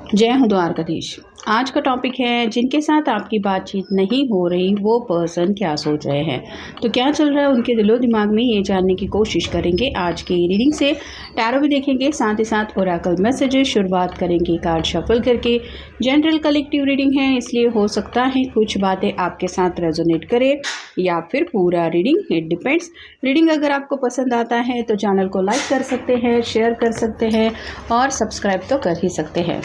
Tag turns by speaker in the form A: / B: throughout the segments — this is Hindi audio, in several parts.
A: जय हो द्वारकाधीश। आज का टॉपिक है जिनके साथ आपकी बातचीत नहीं हो रही वो पर्सन क्या सोच रहे हैं, तो क्या चल रहा है उनके दिलो दिमाग में, ये जानने की कोशिश करेंगे आज की रीडिंग से। टैरो भी देखेंगे, साथ ही साथ ओरेकल मैसेजेस शुरुआत करेंगे कार्ड शफल करके। जनरल कलेक्टिव रीडिंग है, इसलिए हो सकता है कुछ बातें आपके साथ रेजोनेट करे या फिर पूरा रीडिंग, इट डिपेंड्स। रीडिंग अगर आपको पसंद आता है तो चैनल को लाइक कर सकते हैं, शेयर कर सकते हैं और सब्सक्राइब तो कर ही सकते हैं।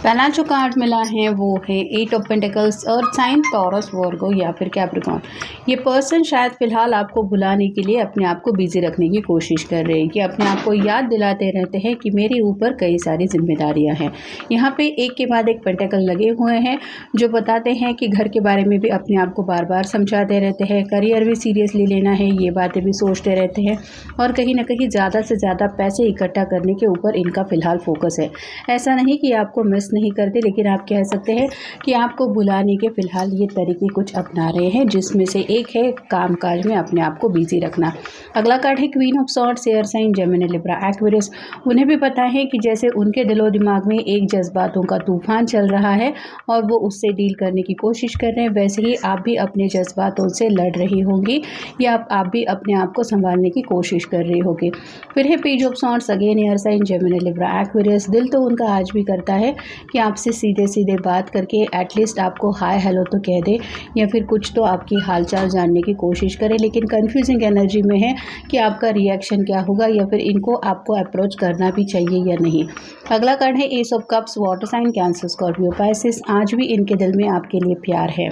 A: पहला जो कार्ड मिला है वो है 8 of pentacles, earth sign, Taurus, Virgo या फिर कैप्रिकॉर्न। ये पर्सन शायद फ़िलहाल आपको भुलाने के लिए अपने आप को बिजी रखने की कोशिश कर रहे हैं, कि अपने आप को याद दिलाते रहते हैं कि मेरे ऊपर कई सारी जिम्मेदारियां हैं। यहाँ पे एक के बाद एक पेंटिकल लगे हुए हैं जो बताते हैं कि घर के बारे में भी अपने आप को बार बार समझाते रहते हैं, करियर भी सीरियसली लेना है, ये बातें भी सोचते रहते हैं और कहीं ना कहीं ज़्यादा से ज़्यादा पैसे इकट्ठा करने के ऊपर इनका फ़िलहाल फोकस है। ऐसा नहीं कि आपको मिस नहीं करते, लेकिन आप कह सकते हैं कि आपको बुलाने के फिलहाल ये तरीके कुछ अपना रहे हैं, जिसमें से एक है कामकाज में अपने आप को बिजी रखना। अगला कार्ड है queen of swords, air sign, Gemini, Libra, Aquarius. उन्हें भी पता है कि जैसे उनके दिलो दिमाग में एक जज्बातों का तूफान चल रहा है और वो उससे डील करने की कोशिश कर रहे हैं, वैसे ही आप भी अपने जज्बातों से लड़ रही होंगी या आप भी अपने आप को संभालने की कोशिश कर रही होगी। फिर है page of swords, again air sign, Gemini, Libra, Aquarius. दिल तो उनका आज भी करता है कि आपसे सीधे सीधे बात करके एटलीस्ट आपको हाय हेलो तो कह दे या फिर कुछ तो आपकी हालचाल जानने की कोशिश करे, लेकिन कंफ्यूजिंग एनर्जी में है कि आपका रिएक्शन क्या होगा या फिर इनको आपको अप्रोच करना भी चाहिए या नहीं। अगला कार्ड है ace of cups, water sign, Cancer, Scorpio, Pisces. आज भी इनके दिल में आपके लिए प्यार है,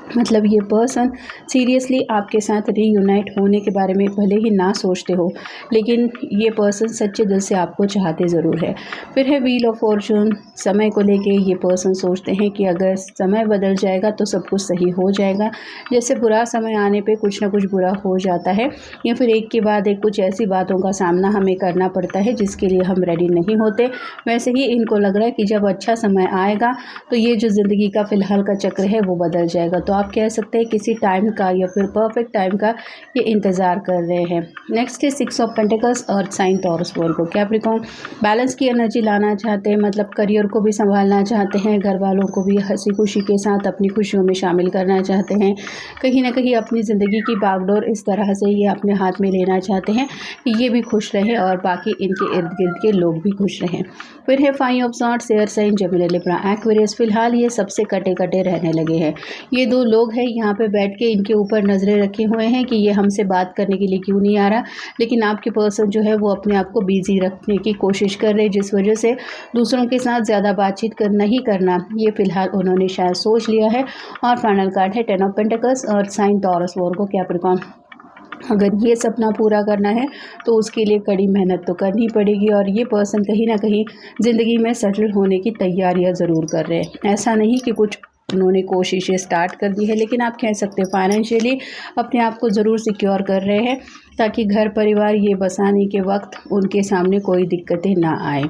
A: मतलब ये पर्सन सीरियसली आपके साथ रीयूनाइट होने के बारे में भले ही ना सोचते हो, लेकिन ये पर्सन सच्चे दिल से आपको चाहते ज़रूर है। फिर है व्हील ऑफ फॉर्चून, समय को लेके ये पर्सन सोचते हैं कि अगर समय बदल जाएगा तो सब कुछ सही हो जाएगा। जैसे बुरा समय आने पे कुछ ना कुछ बुरा हो जाता है या फिर एक के बाद एक कुछ ऐसी बातों का सामना हमें करना पड़ता है जिसके लिए हम रेडी नहीं होते, वैसे ही इनको लग रहा है कि जब अच्छा समय आएगा तो ये जो ज़िंदगी का फ़िलहाल का चक्र है वो बदल जाएगा। तो आप कह सकते हैं किसी टाइम का या फिर परफेक्ट टाइम का ये इंतज़ार कर रहे हैं। नेक्स्ट है 6 of pentacles, earth sign, Taurus, Virgo, Capricorn. Balance की एनर्जी लाना चाहते हैं, मतलब करियर को भी संभालना चाहते हैं, घर वालों को भी हंसी खुशी के साथ अपनी खुशियों में शामिल करना चाहते हैं। कहीं ना कहीं अपनी ज़िंदगी की बागडोर इस तरह से ये अपने हाथ में लेना चाहते हैं कि ये भी खुश रहें और बाकी इनके इर्द गिर्द के लोग भी खुश रहें। फिर है 5 of swords, air sign, Gemini, Libra, Aquarius. फिलहाल ये सबसे कटे कटे रहने लगे हैं। ये दो लोग हैं यहाँ पे बैठ के इनके ऊपर नज़रें रखे हुए हैं कि ये हमसे बात करने के लिए क्यों नहीं आ रहा, लेकिन आपके पर्सन जो है वो अपने आप को बिजी रखने की कोशिश कर रहे हैं, जिस वजह से दूसरों के साथ ज़्यादा बातचीत नहीं करना ये फ़िलहाल उन्होंने शायद सोच लिया है। और फाइनल कार्ड है 10 of pentacles, earth sign, Taurus, Virgo, Capricorn. अगर ये सपना पूरा करना है तो उसके लिए कड़ी मेहनत तो करनी पड़ेगी और ये पर्सन कहीं ना कहीं ज़िंदगी में सेटल होने की तैयारियां ज़रूर कर रहे हैं। ऐसा नहीं कि कुछ उन्होंने कोशिशें स्टार्ट कर दी है, लेकिन आप कह सकते हैं फाइनेंशियली अपने आप को ज़रूर सिक्योर कर रहे हैं ताकि घर परिवार ये बसाने के वक्त उनके सामने कोई दिक्कतें ना आए।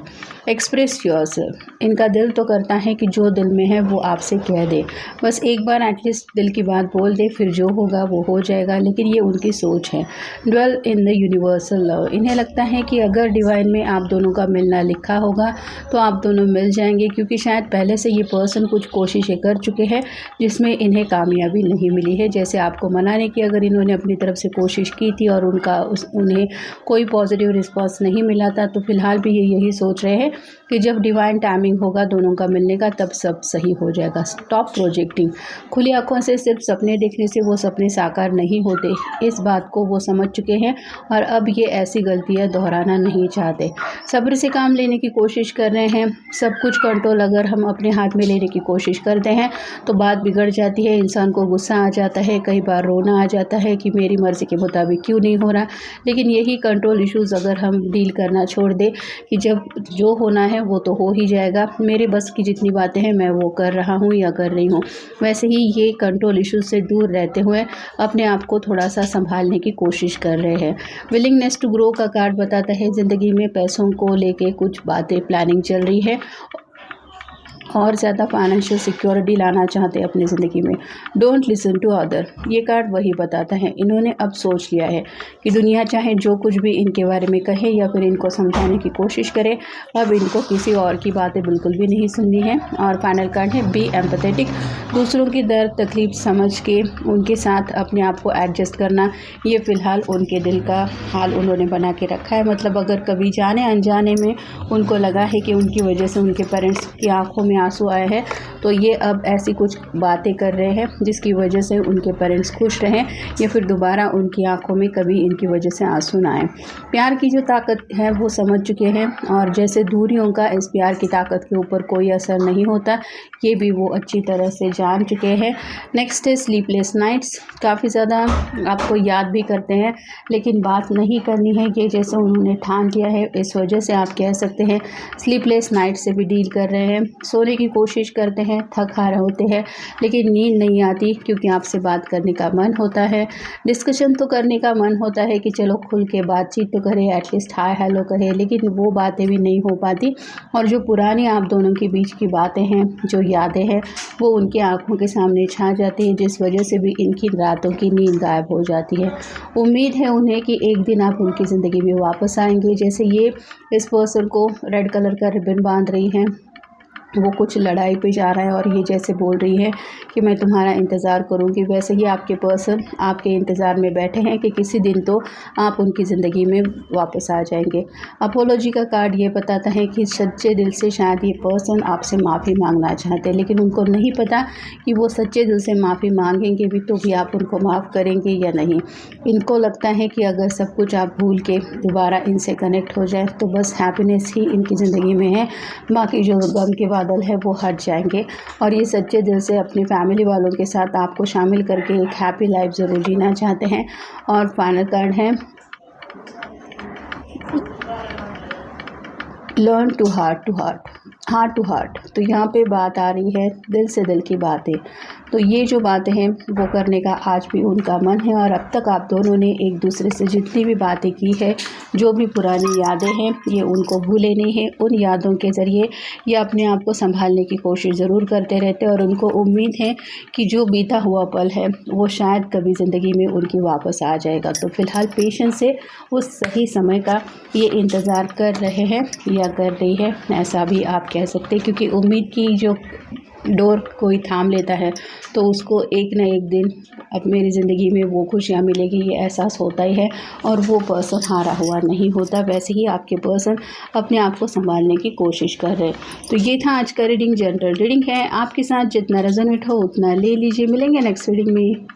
A: एक्सप्रेस योरसेल्फ, इनका दिल तो करता है कि जो दिल में है वो आपसे कह दे, बस एक बार एटलीस्ट दिल की बात बोल दे, फिर जो होगा वो हो जाएगा, लेकिन ये उनकी सोच है। Dwell in the universal love, इन्हें लगता है कि अगर डिवाइन में आप दोनों का मिलना लिखा होगा तो आप दोनों मिल जाएंगे, क्योंकि शायद पहले से ये पर्सन कुछ कोशिशें कर चुके हैं जिसमें इन्हें कामयाबी नहीं मिली है। जैसे आपको मनाने की अगर इन्होंने अपनी तरफ से कोशिश की थी और उन्हें कोई पॉजिटिव रिस्पॉन्स नहीं मिला था, तो फिलहाल भी ये यही सोच रहे हैं कि जब डिवाइन टाइमिंग होगा दोनों का मिलने का तब सब सही हो जाएगा। स्टॉप प्रोजेक्टिंग, खुली आंखों से सिर्फ सपने देखने से वो सपने साकार नहीं होते, इस बात को वो समझ चुके हैं और अब ये ऐसी गलतियां दोहराना नहीं चाहते। सब्र से काम लेने की कोशिश कर रहे हैं। सब कुछ कंट्रोल अगर हम अपने हाथ में लेने की कोशिश करते हैं तो बात बिगड़ जाती है, इंसान को गुस्सा आ जाता है, कई बार रोना आ जाता है कि मेरी मर्ज़ी के मुताबिक क्यों नहीं हो रहा। लेकिन यही कंट्रोल इश्यूज़ अगर हम डील करना छोड़ दें कि जब जो होना है वो तो हो ही जाएगा, मेरे बस की जितनी बातें हैं मैं वो कर रहा हूँ या कर रही हूँ, वैसे ही ये कंट्रोल इश्यूज से दूर रहते हुए अपने आप को थोड़ा सा संभालने की कोशिश कर रहे हैं। विलिंगनेस टू ग्रो का कार्ड बताता है ज़िंदगी में पैसों को लेके कुछ बातें प्लानिंग चल रही है और ज़्यादा फाइनेंशियल सिक्योरिटी लाना चाहते हैं अपनी ज़िंदगी में। डोंट लिसन टू अदर, ये कार्ड वही बताता है इन्होंने अब सोच लिया है कि दुनिया चाहे जो कुछ भी इनके बारे में कहे या फिर इनको समझाने की कोशिश करे, अब इनको किसी और की बातें बिल्कुल भी नहीं सुननी है। और फाइनल कार्ड है बी एम्पैथेटिक, दूसरों की दर्द तकलीफ समझ के उनके साथ अपने आप को एडजस्ट करना, ये फ़िलहाल उनके दिल का हाल उन्होंने बना के रखा है। मतलब अगर कभी जाने अनजाने में उनको लगा है कि उनकी वजह से उनके पेरेंट्स की आंखों में आंसू आए हैं, तो ये अब ऐसी कुछ बातें कर रहे हैं जिसकी वजह से उनके पेरेंट्स खुश रहें या फिर दोबारा उनकी आंखों में कभी इनकी वजह से आंसू ना आए। प्यार की जो ताकत है वो समझ चुके हैं और जैसे दूरियों का इस प्यार की ताकत के ऊपर कोई असर नहीं होता, ये भी वो अच्छी तरह से जान चुके हैं। नेक्स्ट है स्लीपलेस नाइट्स, काफ़ी ज़्यादा आपको याद भी करते हैं लेकिन बात नहीं करनी है, ये जैसे उन्होंने ठान लिया है, इस वजह से आप कह सकते हैं स्लीपलेस नाइट से भी डील कर रहे हैं। सोने की कोशिश करते हैं, थक हार होते हैं लेकिन नींद नहीं आती क्योंकि आपसे बात करने का मन होता है, डिस्कशन तो करने का मन होता है कि चलो खुल के बातचीत तो करें, एटलीस्ट हाय हेलो करें, लेकिन वो बातें भी नहीं हो पाती और जो पुरानी आप दोनों के बीच की बातें हैं, जो यादें हैं, वो उनकी आंखों के सामने छा जाती हैं, जिस वजह से भी इनकी रातों की नींद गायब हो जाती है। उम्मीद है उन्हें कि एक दिन आप उनकी ज़िंदगी में वापस आएंगे। जैसे ये इस पर्सन को रेड कलर का रिबन बांध रही हैं, वो कुछ लड़ाई पे जा रहा है और ये जैसे बोल रही है कि मैं तुम्हारा इंतज़ार करूँगी, वैसे ही आपके पर्सन आपके इंतज़ार में बैठे हैं कि किसी दिन तो आप उनकी ज़िंदगी में वापस आ जाएंगे। अपोलॉजी का कार्ड ये बताता है कि सच्चे दिल से शायद ये पर्सन आपसे माफ़ी मांगना चाहते हैं, लेकिन उनको नहीं पता कि वो सच्चे दिल से माफ़ी मांगेंगे भी तो भी आप उनको माफ़ करेंगे या नहीं। इनको लगता है कि अगर सब कुछ आप भूल के दोबारा इनसे कनेक्ट हो जाए तो बस हैप्पीनेस ही इनकी ज़िंदगी में है, बाकी जो गम के बादल है वो हट जाएंगे और ये सच्चे दिल से अपनी फैमिली वालों के साथ आपको शामिल करके एक हैप्पी लाइफ ज़रूर जीना चाहते हैं। और फाइनल कार्ड है learn to heart to heart, heart to heart. तो यहाँ पे बात आ रही है दिल से दिल की बातें, तो ये जो बातें हैं वो करने का आज भी उनका मन है और अब तक आप दोनों ने एक दूसरे से जितनी भी बातें की है, जो भी पुरानी यादें हैं, ये उनको भूले नहीं हैं। उन यादों के ज़रिए ये अपने आप को संभालने की कोशिश ज़रूर करते रहते हैं और उनको उम्मीद है कि जो बीता हुआ पल है वो शायद कभी ज़िंदगी में उनकी वापस आ जाएगा। तो फ़िलहाल पेशेंस से उस सही समय का ये इंतज़ार कर रहे हैं या कर रही है, ऐसा भी आप कह सकते हैं, क्योंकि उम्मीद की जो डोर कोई थाम लेता है तो उसको एक ना एक दिन अब मेरी ज़िंदगी में वो खुशियाँ मिलेगी, ये एहसास होता ही है और वो पर्सन हारा हुआ नहीं होता। वैसे ही आपके पर्सन अपने आप को संभालने की कोशिश कर रहे हैं। तो ये था आज का रीडिंग, जनरल रीडिंग है, आपके साथ जितना रेजोनेट हो उतना ले लीजिए। मिलेंगे नेक्स्ट रीडिंग में।